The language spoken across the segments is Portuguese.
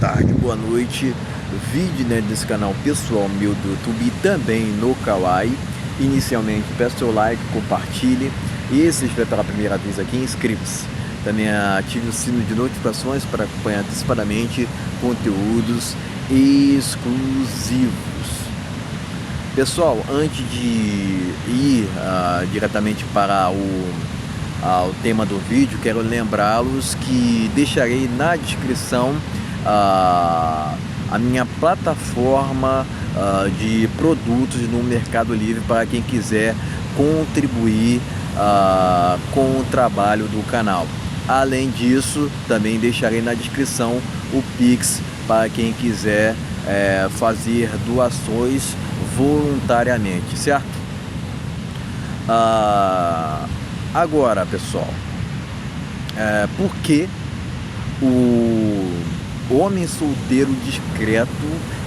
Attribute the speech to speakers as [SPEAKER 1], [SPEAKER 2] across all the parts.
[SPEAKER 1] tarde, boa noite. Vídeo, né, desse canal pessoal meu do YouTube e também no Kawaii. Inicialmente, peço seu like, compartilhe. E se estiver pela primeira vez aqui, inscreva-se. Também ative o sino de notificações para acompanhar antecipadamente conteúdos exclusivos. Pessoal, antes de ir diretamente para o tema do vídeo, quero lembrá-los que deixarei na descrição a minha plataforma de produtos no Mercado Livre para quem quiser contribuir com o trabalho do canal. Além disso, também deixarei na descrição o Pix para quem quiser fazer doações voluntariamente, certo? Agora, pessoal, por que o homem solteiro discreto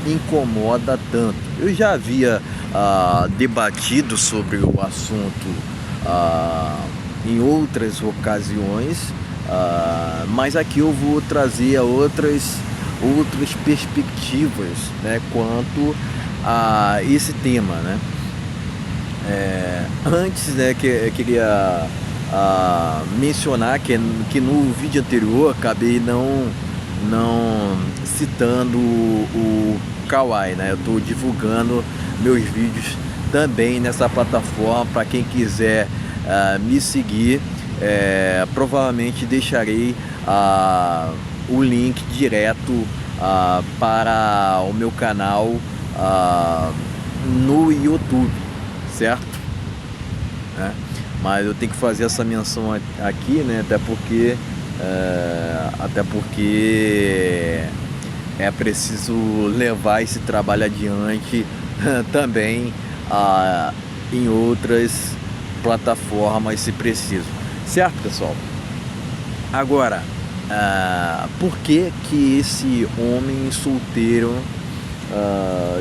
[SPEAKER 1] incomoda tanto? Eu já havia debatido sobre o assunto em outras ocasiões, mas aqui eu vou trazer outras perspectivas, né, quanto a esse tema, né? Antes, né, que queria mencionar que no vídeo anterior acabei não citando o Kawaii, né? Eu estou divulgando meus vídeos também nessa plataforma para quem quiser me seguir. Provavelmente deixarei o link direto para o meu canal no YouTube, certo? Mas eu tenho que fazer essa menção aqui, né? Até porque é preciso levar esse trabalho adiante também em outras plataformas, se preciso, certo, pessoal? Agora, por que esse homem solteiro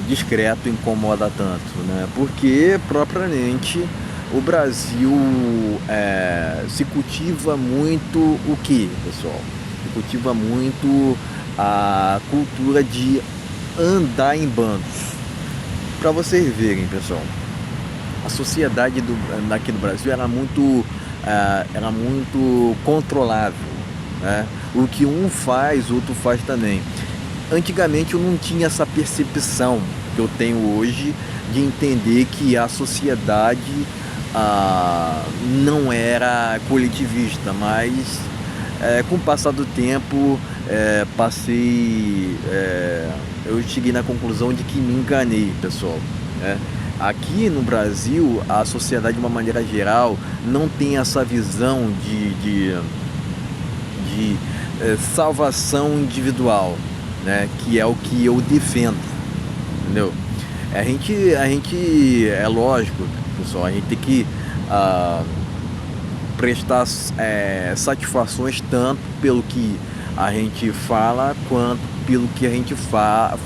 [SPEAKER 1] discreto incomoda tanto, né? Porque propriamente o Brasil se cultiva muito o que, pessoal? Se cultiva muito a cultura de andar em bandos. Para vocês verem, pessoal, a sociedade daqui do Brasil era muito controlável, né? O que um faz, o outro faz também. Antigamente eu não tinha essa percepção que eu tenho hoje de entender que a sociedade não era coletivista, mas com o passar do tempo eu cheguei na conclusão de que me enganei, pessoal, né? Aqui no Brasil, a sociedade de uma maneira geral não tem essa visão de salvação individual, né? Que é o que eu defendo, entendeu? A gente é lógico, pessoal, a gente tem que prestar satisfações tanto pelo que a gente fala quanto pelo que a gente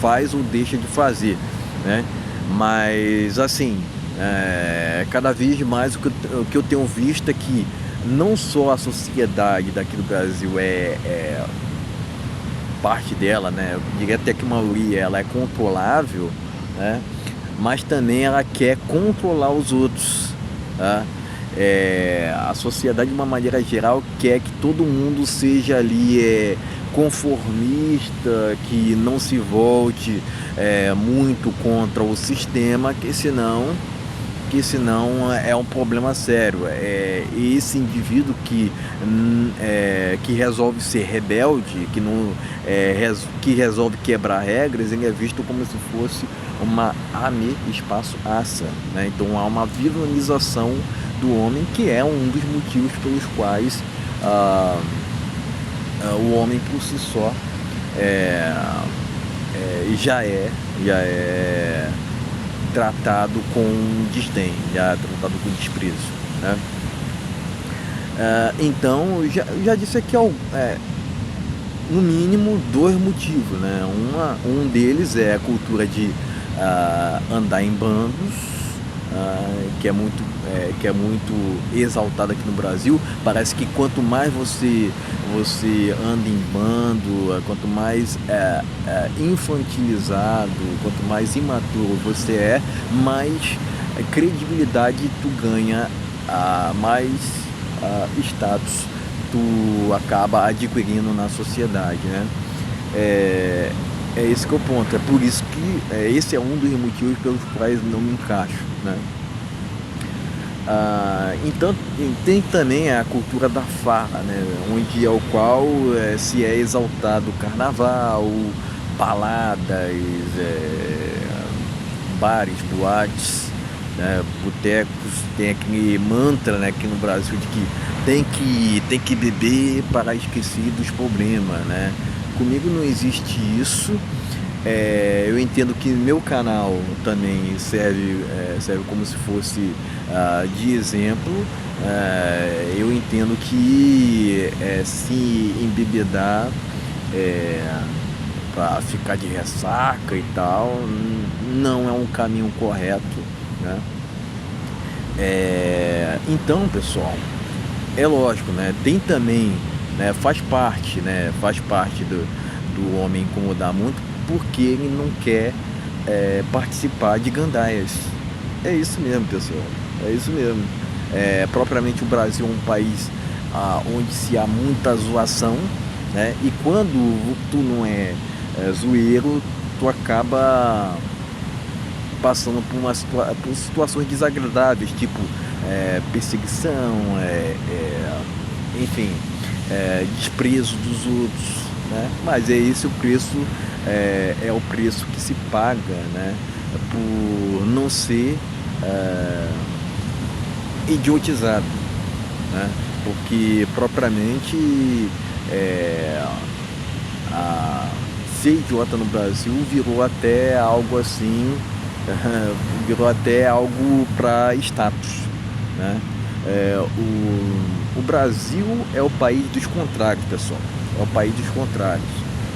[SPEAKER 1] faz ou deixa de fazer, né? Mas assim, cada vez mais o que eu tenho visto é que não só a sociedade daqui do Brasil parte dela, né? Eu diria até que a maioria ela é controlável, né? Mas também ela quer controlar os outros, tá? A sociedade de uma maneira geral quer que todo mundo seja ali conformista, que não se volte muito contra o sistema, que senão é um problema sério. Esse indivíduo que resolve ser rebelde, que resolve quebrar regras, ele é visto como se fosse uma espaço aça, né? Então há uma vilanização do homem, que é um dos motivos pelos quais o homem por si só já é tratado com desdém, já é tratado com desprezo, né? Então, já disse aqui no mínimo dois motivos, né? Um deles é a cultura de andar em bandos, que é muito que é muito exaltado aqui no Brasil. Parece que quanto mais você anda em bando, quanto mais infantilizado, quanto mais imaturo você mais credibilidade tu ganha, mais status tu acaba adquirindo na sociedade, né? É, é esse que é o ponto. É por isso que esse é um dos motivos pelos quais não me encaixo, né? Então tem também a cultura da farra, né? Onde ao qual se é exaltado o carnaval, baladas, bares, boates, né? Botecos. Tem aquele mantra, né, aqui no Brasil de que tem que beber para esquecer dos problemas, né? Comigo não existe isso. Eu entendo que meu canal também serve como se fosse de exemplo. Eu entendo que se embebedar para ficar de ressaca e tal não é um caminho correto, né? Então, pessoal, é lógico, né? Tem também, né? Faz parte do homem incomodar muito porque ele não quer participar de gandaias. É isso mesmo, pessoal. É isso mesmo. Propriamente o Brasil é um país onde se há muita zoação, né? E quando tu não é zoeiro, tu acaba passando por situações desagradáveis, tipo perseguição, enfim, desprezo dos outros, né? Mas é esse o preço, é o preço que se paga, né? Por não ser idiotizado, né? Porque propriamente ser idiota no Brasil virou até algo assim, virou até algo para status, né? O Brasil é o país dos contrários, pessoal. É o país dos contrários,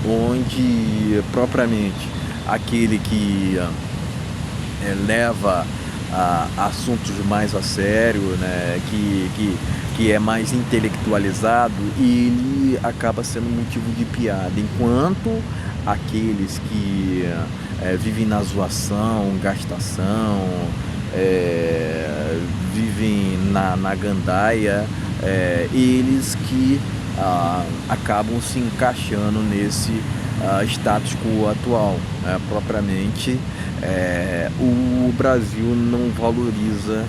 [SPEAKER 1] onde propriamente aquele que leva assuntos mais a sério, né? Que é mais intelectualizado, e ele acaba sendo motivo de piada, enquanto aqueles que vivem na zoação, gastação, vivem na gandaia, eles que acabam se encaixando nesse status quo atual, né? Propriamente o Brasil não valoriza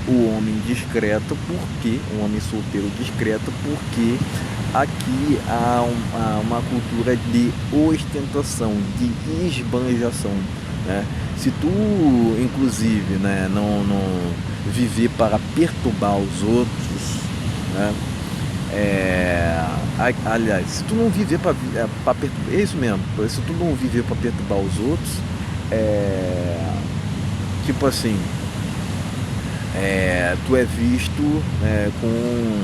[SPEAKER 1] o homem discreto, porque o homem solteiro discreto, porque aqui há uma cultura de ostentação, de esbanjação, né? Se tu, inclusive, né, não viver para perturbar os outros, né? Aliás, se tu não viver para perturbar, é isso mesmo, se tu não viver para perturbar os outros, tipo assim, tu é visto com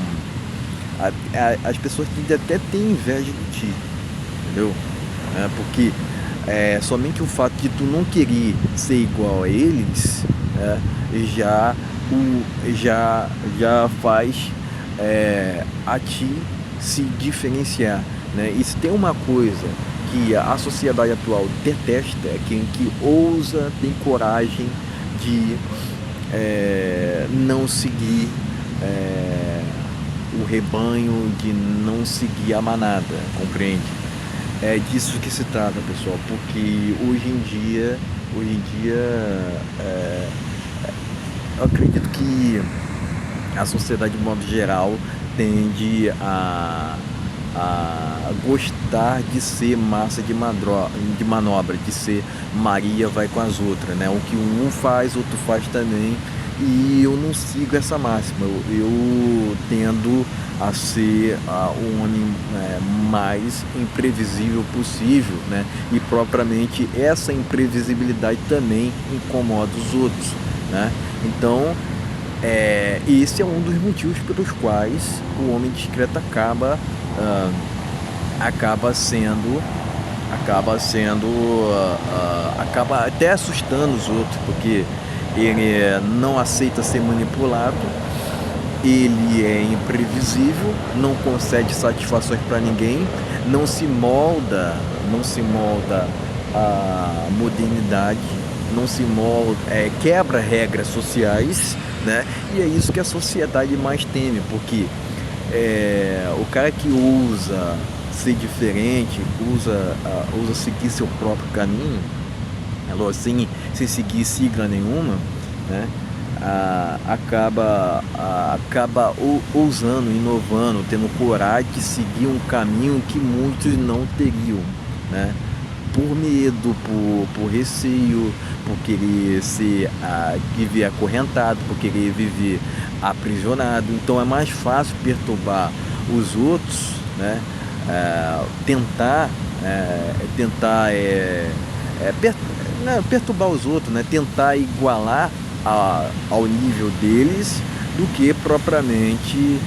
[SPEAKER 1] as pessoas até têm inveja de ti, entendeu? Porque somente o fato de tu não querer ser igual a eles, já faz a ti se diferenciar, né? E se tem uma coisa que a sociedade atual detesta, é quem que ousa, tem coragem de não seguir o rebanho, de não seguir a manada, compreende? É disso que se trata, pessoal, porque hoje em dia eu acredito que a sociedade, de modo geral, tende a gostar de ser massa de manobra, de ser Maria vai com as outras, né? O que um faz, outro faz também. E eu não sigo essa máxima. Eu tendo a ser o homem mais imprevisível possível, né? E propriamente essa imprevisibilidade também incomoda os outros, né? Então esse é um dos motivos pelos quais o homem discreto acaba até assustando os outros, porque ele não aceita ser manipulado, ele é imprevisível, não concede satisfações para ninguém, não se molda à modernidade, não se molda, quebra regras sociais, né? E é isso que a sociedade mais teme, porque o cara que usa ser diferente, usa seguir seu próprio caminho, sem seguir sigla nenhuma, né? Acaba ousando, inovando, tendo coragem de seguir um caminho que muitos não teriam, né? Por medo, por receio, por querer viver acorrentado, por querer viver aprisionado. Então é mais fácil perturbar os outros, né? Perturbar os outros, né? Tentar igualar ao nível deles, do que propriamente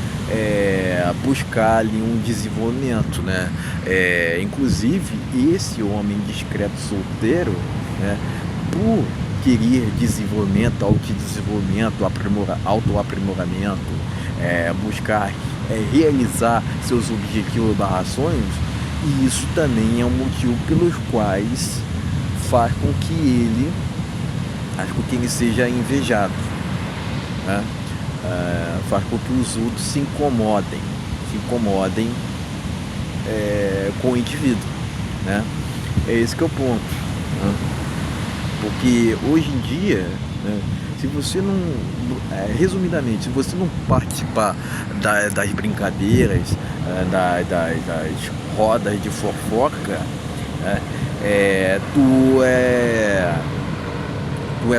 [SPEAKER 1] buscar ali um desenvolvimento, né? Inclusive esse homem discreto solteiro, né, por querer desenvolvimento, autodesenvolvimento, autoaprimoramento, buscar realizar seus objetivos barra sonhos, e isso também é um motivo pelos quais faz com que ele seja invejado, né? Faz com que os outros se incomodem com o indivíduo, né? É esse que é o ponto, né? Porque hoje em dia, né, se você não, resumidamente, se você não participar das brincadeiras, das rodas de fofoca, né, tu é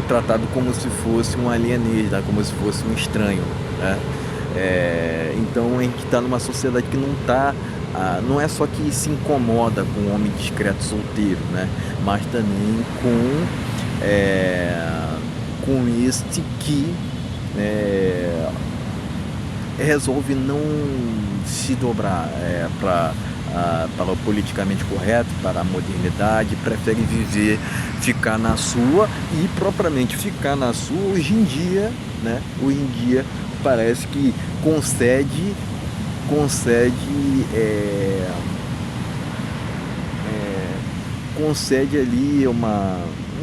[SPEAKER 1] tratado como se fosse um alienígena, como se fosse um estranho, né? Então a gente está numa sociedade que não é só que se incomoda com o homem discreto solteiro, né? Mas também com este que resolve não se dobrar para o politicamente correto, para a modernidade, prefere ficar na sua, e propriamente ficar na sua hoje em dia, né? Hoje em dia parece que concede ali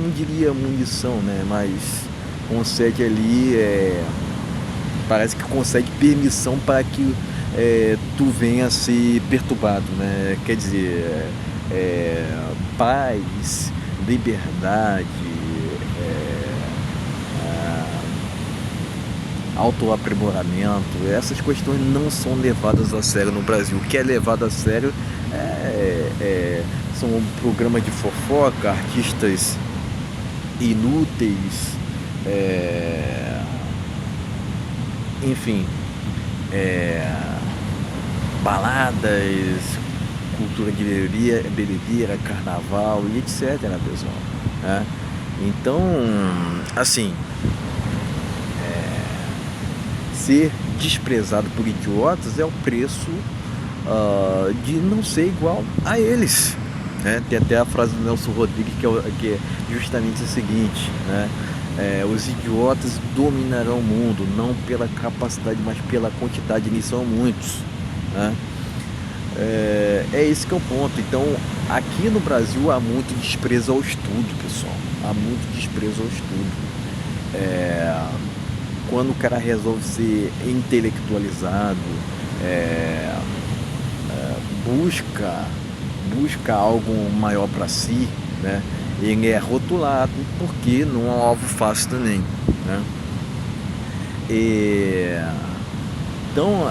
[SPEAKER 1] não diria munição, né? Mas concede ali, parece que concede permissão para que tu venha a ser perturbado, né? Quer dizer, paz, liberdade, autoaprimoramento, essas questões não são levadas a sério no Brasil. O que é levado a sério são programas de fofoca, artistas inúteis, enfim, baladas, cultura de bebedeira, carnaval e etc, né, pessoal? Né? Então, assim, ser desprezado por idiotas é o preço de não ser igual a eles, né? Tem até a frase do Nelson Rodrigues que é justamente o seguinte, né? Os idiotas dominarão o mundo, não pela capacidade, mas pela quantidade, eles são muitos, né? Esse que é o ponto. Então, aqui no Brasil há muito desprezo ao estudo, pessoal. Há muito desprezo ao estudo. Quando o cara resolve ser intelectualizado, busca algo maior para si, né? Ele é rotulado, porque não é um alvo fácil também, né? Então,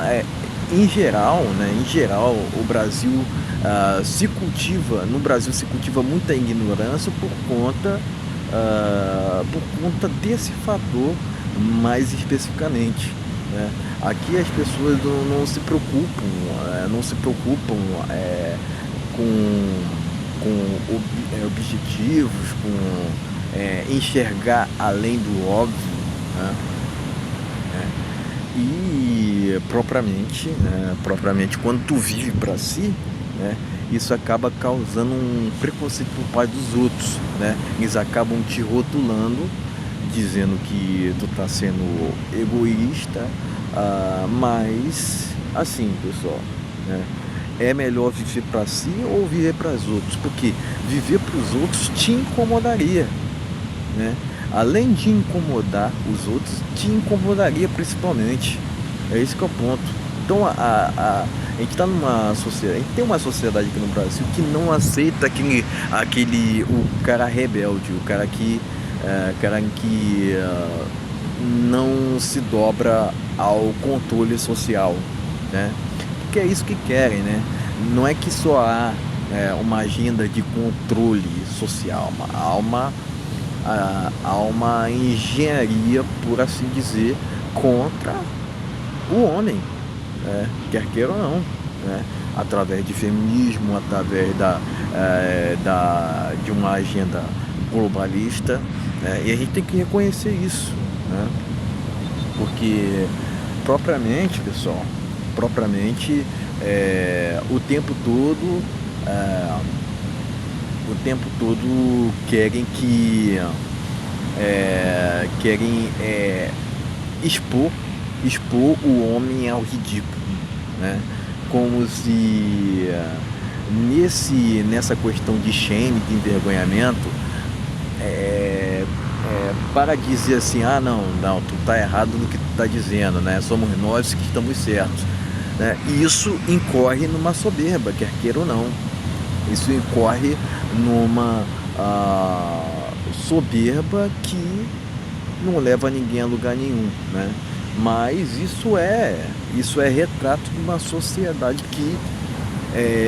[SPEAKER 1] em geral, o Brasil no Brasil se cultiva muita ignorância por conta desse fator, mais especificamente, né? Aqui as pessoas não se preocupam com objetivos, com enxergar além do óbvio, né? E propriamente quando tu vive para si, né, isso acaba causando um preconceito por parte dos outros, né? Eles acabam te rotulando dizendo que tu tá sendo egoísta, mas assim, pessoal, né? É melhor viver para si ou viver para os outros? Porque viver para os outros te incomodaria, né? Além de incomodar os outros, te incomodaria principalmente. É esse que é o ponto. Então a gente está numa sociedade, a gente tem uma sociedade aqui no Brasil que não aceita o cara rebelde, o cara que não se dobra ao controle social, né? Porque é isso que querem, né? Não é que só há uma agenda de controle social, há uma engenharia, por assim dizer, contra o homem, né? Quer queira ou não, né? Através de feminismo, através de uma agenda globalista, né? E a gente tem que reconhecer isso, né? Porque propriamente, pessoal, propriamente o tempo todo, é, o tempo todo querem expor o homem ao ridículo, né? Como se nessa questão de shame, de envergonhamento, para dizer assim, não, tu tá errado no que tu tá dizendo, né? Somos nós que estamos certos, né? E isso incorre numa soberba, quer queira ou não. Isso incorre numa soberba que não leva ninguém a lugar nenhum, né? Mas isso é retrato de uma sociedade que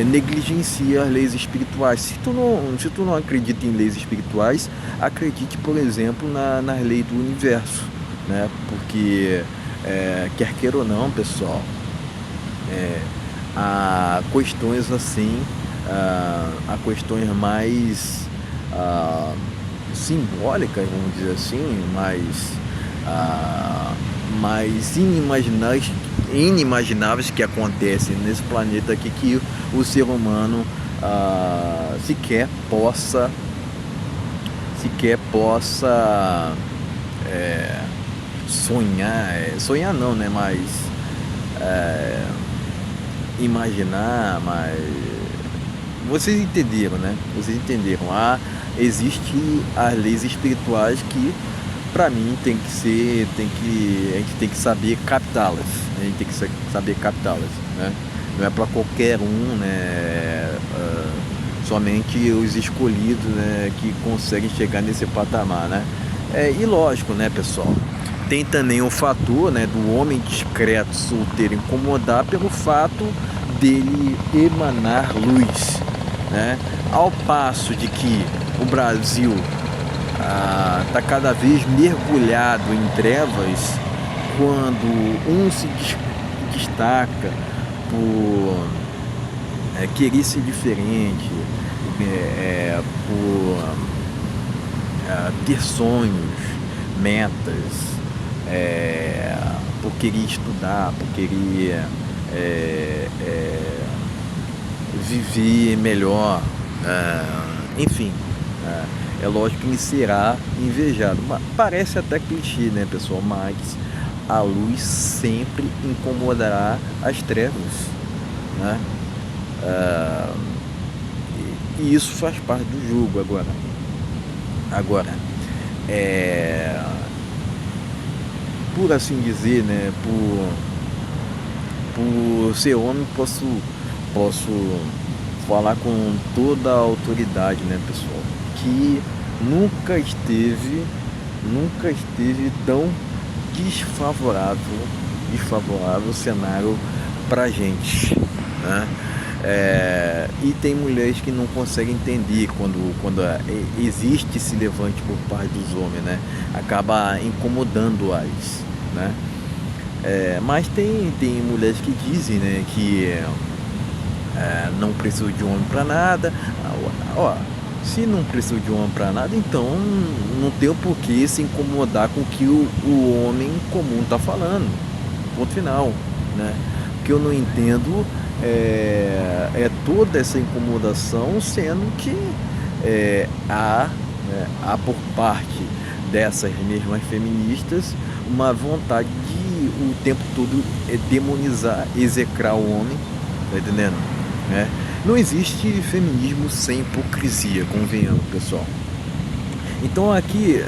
[SPEAKER 1] negligencia as leis espirituais. Se tu não acredita em leis espirituais, acredite, por exemplo, nas leis do universo, né? Porque quer queira ou não, pessoal, há questões assim, há questões mais simbólicas, vamos dizer assim, mais inimagináveis que acontecem nesse planeta aqui, que o ser humano sequer possa sonhar não, né? Mas imaginar, mas vocês entenderam, né? Vocês entenderam. Existe as leis espirituais que, para mim, a gente tem que saber captá-las. A gente tem que saber captá-las, né? Não é para qualquer um, né? Somente os escolhidos, né, que conseguem chegar nesse patamar, né? E lógico, né, pessoal? Tem também o fator, né, do homem discreto, solteiro, incomodar pelo fato dele emanar luz, né? Ao passo de que o Brasil está cada vez mergulhado em trevas, quando um se destaca por querer ser diferente, por ter sonhos, metas, por querer estudar, por querer viver melhor, enfim, é lógico que me será invejado. Parece até clichê, né, pessoal? Mas a luz sempre incomodará as trevas, né? E isso faz parte do jogo. Agora, por assim dizer, né, por ser homem, posso falar com toda a autoridade, né, pessoal, que nunca esteve tão desfavorável cenário pra gente, né? E tem mulheres que não conseguem entender quando existe esse levante por parte dos homens, né? Acaba incomodando-as, né? Mas tem mulheres que dizem, né, que não precisa de homem para nada. Se não precisa de homem para nada, então não tem o porquê se incomodar com o que o homem comum está falando. Ponto final, né? O que eu não entendo toda essa incomodação, sendo que há por parte dessas mesmas feministas uma vontade de o tempo todo demonizar, execrar o homem, tá entendendo? Não existe feminismo sem hipocrisia, convenhamos, pessoal. Então aqui,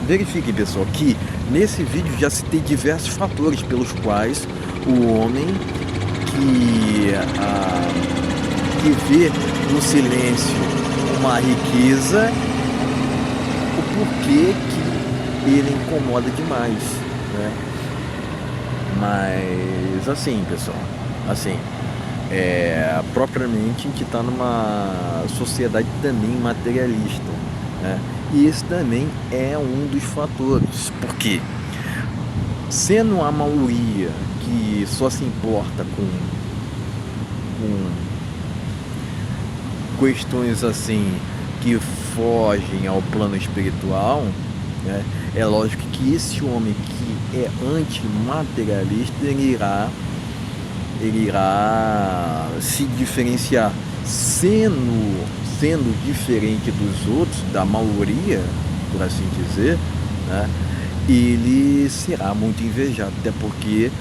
[SPEAKER 1] verifiquem, pessoal, que nesse vídeo já citei diversos fatores pelos quais o homem que vê no silêncio uma riqueza, o porquê que ele incomoda demais, né? Mas assim, pessoal, assim, propriamente a gente está numa sociedade também materialista, né? E esse também é um dos fatores, porque sendo a maioria que só se importa com questões assim que fogem ao plano espiritual, né? É lógico que esse homem que é antimaterialista, ele irá se diferenciar, sendo diferente dos outros, da maioria, por assim dizer, né? Ele será muito invejado, até porque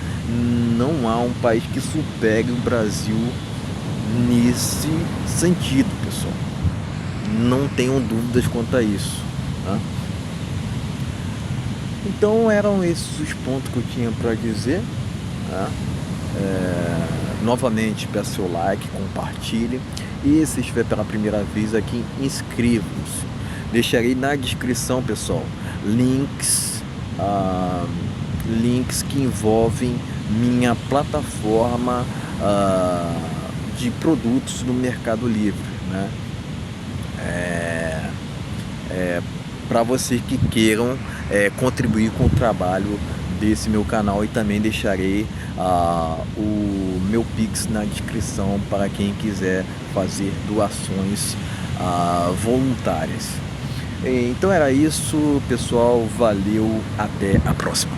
[SPEAKER 1] não há um país que supere o Brasil nesse sentido, pessoal. Não tenham dúvidas quanto a isso, né? Então eram esses os pontos que eu tinha para dizer, né? Novamente peço seu like, compartilhe, e se estiver pela primeira vez aqui, inscreva-se. Deixarei na descrição, pessoal, links que envolvem minha plataforma de produtos no Mercado Livre, né? Para vocês que queiram contribuir com o trabalho desse meu canal, e também deixarei o meu Pix na descrição para quem quiser fazer doações voluntárias. Então era isso, pessoal, valeu, até a próxima.